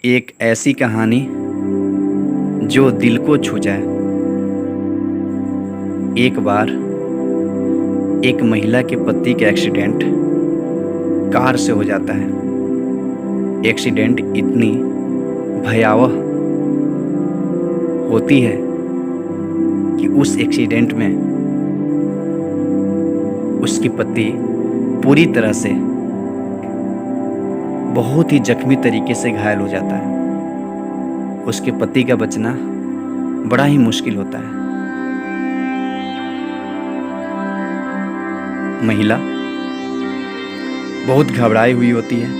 एक ऐसी कहानी जो दिल को छू जाए। एक बार एक महिला के पति का एक्सीडेंट कार से हो जाता है। एक्सीडेंट इतनी भयावह होती है कि उस एक्सीडेंट में उसकी पति पूरी तरह से बहुत ही जख्मी तरीके से घायल हो जाता है। उसके पति का बचना बड़ा ही मुश्किल होता है। महिला बहुत घबराई हुई होती है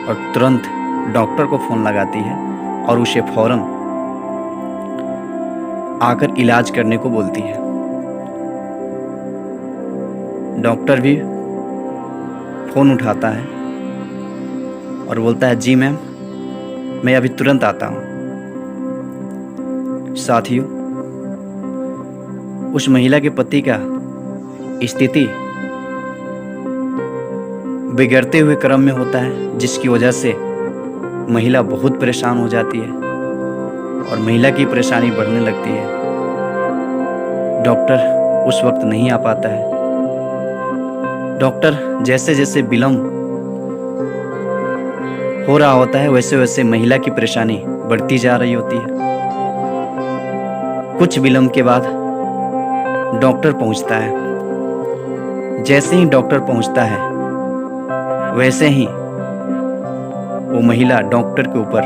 और तुरंत डॉक्टर को फ़ोन लगाती है और उसे फौरन आकर इलाज करने को बोलती है। डॉक्टर भी फ़ोन उठाता है और बोलता है, जी मैम, मैं अभी तुरंत आता हूँ। साथियों, उस महिला के पति का स्थिति बिगड़ते हुए क्रम में होता है, जिसकी वजह से महिला बहुत परेशान हो जाती है और महिला की परेशानी बढ़ने लगती है। डॉक्टर उस वक्त नहीं आ पाता है। डॉक्टर जैसे जैसे विलम्ब हो रहा होता है, वैसे वैसे महिला की परेशानी बढ़ती जा रही होती है। कुछ विलम्ब के बाद डॉक्टर पहुंचता है। जैसे ही डॉक्टर पहुंचता है, वैसे ही वो महिला डॉक्टर के ऊपर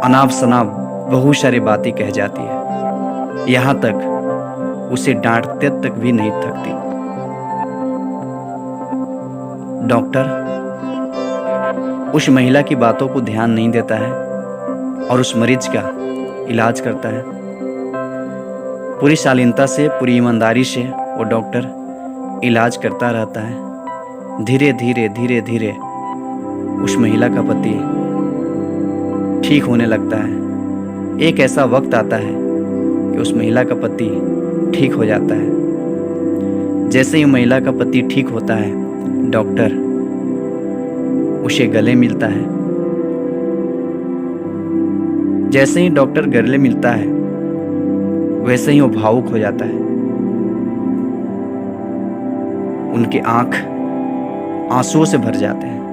अनाप शनाप बहुत सारी बातें कह जाती है। यहाँ तक उसे डांटते तक भी नहीं थकती। डॉक्टर उस महिला की बातों को ध्यान नहीं देता है और उस मरीज का इलाज करता है। पूरी शालीनता से, पूरी ईमानदारी से वो डॉक्टर इलाज करता रहता है। धीरे धीरे धीरे धीरे उस महिला का पति ठीक होने लगता है। एक ऐसा वक्त आता है कि उस महिला का पति ठीक हो जाता है। जैसे ही महिला का पति ठीक होता है, डॉक्टर उसे गले मिलता है। जैसे ही डॉक्टर गले मिलता है, वैसे ही वो भावुक हो जाता है। उनकी आंख आंसुओं से भर जाते हैं।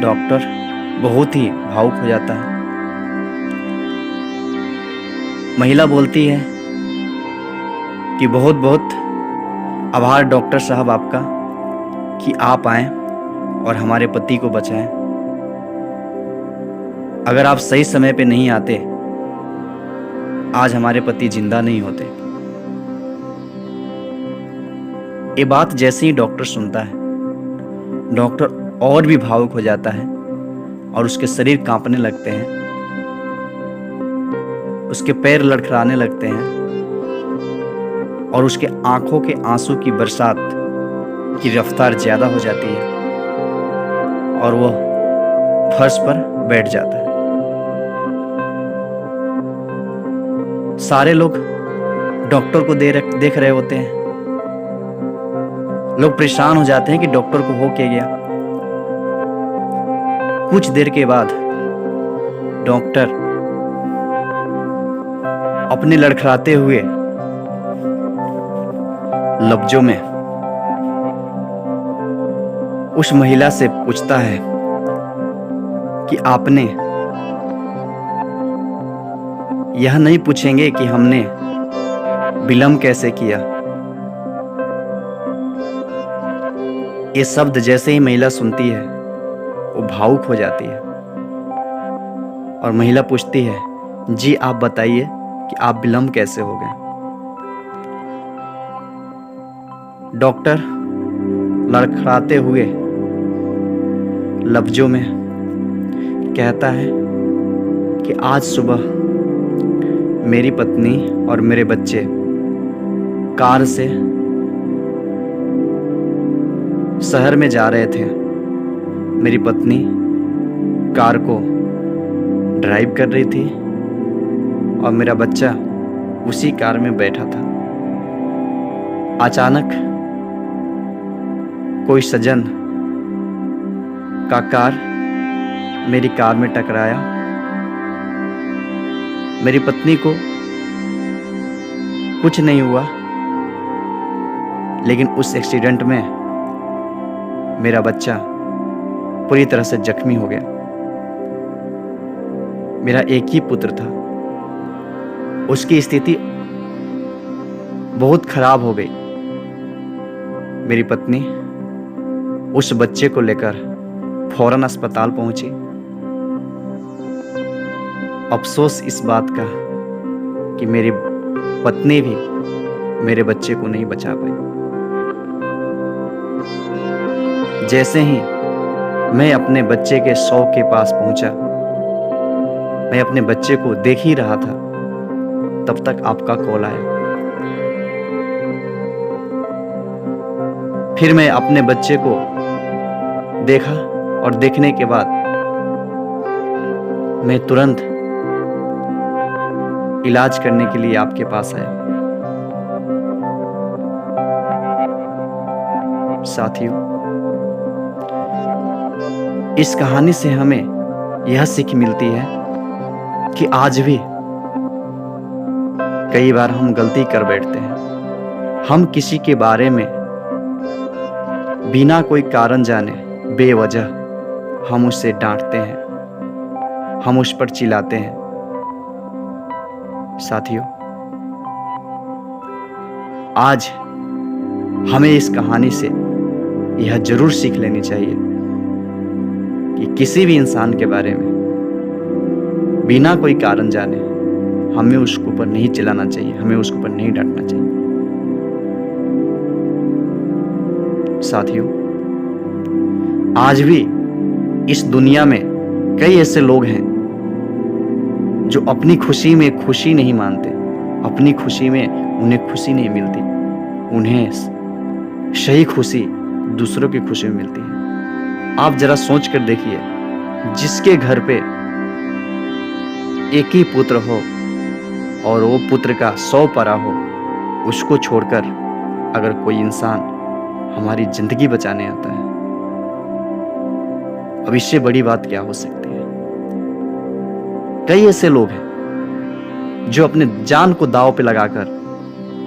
डॉक्टर बहुत ही भावुक हो जाता है। महिला बोलती है कि बहुत बहुत आभार डॉक्टर साहब आपका कि आप आए और हमारे पति को बचाएं। अगर आप सही समय पे नहीं आते, आज हमारे पति जिंदा नहीं होते। ये बात जैसे ही डॉक्टर सुनता है, डॉक्टर और भी भावुक हो जाता है और उसके शरीर कांपने लगते हैं, उसके पैर लड़खड़ाने लगते हैं और उसके आंखों के आंसू की बरसात की रफ्तार ज्यादा हो जाती है और वह फर्श पर बैठ जाता है। सारे लोग डॉक्टर को देख रहे होते हैं। लोग परेशान हो जाते हैं कि डॉक्टर को हो क्या गया। कुछ देर के बाद डॉक्टर अपने लड़खड़ाते हुए लफ्जों में उस महिला से पूछता है कि आपने यह नहीं पूछेंगे कि हमने विलम्ब कैसे किया। ये शब्द जैसे ही महिला सुनती है, वो भावुक हो जाती है और महिला पूछती है, जी आप बताइए कि आप विलम्ब कैसे हो गए। डॉक्टर लड़खड़ाते हुए लफ्जों में कहता है कि आज सुबह मेरी पत्नी और मेरे बच्चे कार से शहर में जा रहे थे। मेरी पत्नी कार को ड्राइव कर रही थी और मेरा बच्चा उसी कार में बैठा था। अचानक कोई सज्जन का कार मेरी कार में टकराया। मेरी पत्नी को कुछ नहीं हुआ, लेकिन उस एक्सीडेंट में मेरा बच्चा पूरी तरह से जख्मी हो गया। मेरा एक ही पुत्र था, उसकी स्थिति बहुत खराब हो गई। मेरी पत्नी उस बच्चे को लेकर फौरन अस्पताल पहुंची। अफसोस इस बात का कि मेरी पत्नी भी मेरे बच्चे को नहीं बचा पाई। जैसे ही मैं अपने बच्चे के शव के पास पहुंचा, मैं अपने बच्चे को देख ही रहा था, तब तक आपका कॉल आया। फिर मैं अपने बच्चे को देखा और देखने के बाद मैं तुरंत इलाज करने के लिए आपके पास आया। साथियों, इस कहानी से हमें यह सीख मिलती है कि आज भी कई बार हम गलती कर बैठते हैं। हम किसी के बारे में बिना कोई कारण जाने बेवजह हम उससे डांटते हैं, हम उस पर चिल्लाते हैं। साथियों, आज हमें इस कहानी से यह जरूर सीख लेनी चाहिए कि किसी भी इंसान के बारे में बिना कोई कारण जाने हमें उसके ऊपर नहीं चिल्लाना चाहिए, हमें उसके ऊपर नहीं डांटना चाहिए। साथियों, आज भी इस दुनिया में कई ऐसे लोग हैं जो अपनी खुशी में खुशी नहीं मानते, अपनी खुशी में उन्हें खुशी नहीं मिलती, उन्हें सही खुशी दूसरों की खुशी में मिलती है। आप जरा सोच कर देखिए, जिसके घर पे एक ही पुत्र हो और वो पुत्र का 100 परा हो, उसको छोड़कर अगर कोई इंसान हमारी जिंदगी बचाने आता है, अब इससे बड़ी बात क्या हो सकती है। कई ऐसे लोग हैं जो अपने जान को दांव पे लगाकर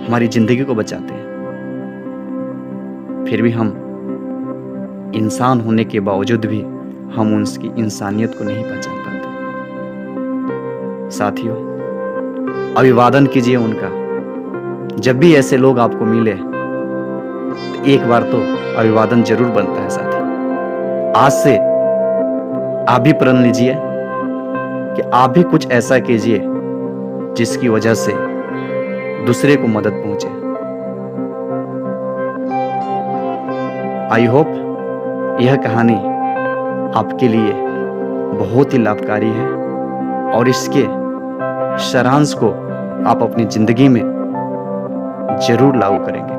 हमारी जिंदगी को बचाते हैं, फिर भी हम इंसान होने के बावजूद भी हम उनकी इंसानियत को नहीं पहचान पाते। साथियों, अभिवादन कीजिए उनका। जब भी ऐसे लोग आपको मिले तो एक बार तो अभिवादन जरूर बनता है। साथी, आज से आप भी प्रण लीजिए कि आप भी कुछ ऐसा कीजिए जिसकी वजह से दूसरे को मदद पहुंचे। आई होप यह कहानी आपके लिए बहुत ही लाभकारी है और इसके सारांश को आप अपनी जिंदगी में जरूर लागू करेंगे।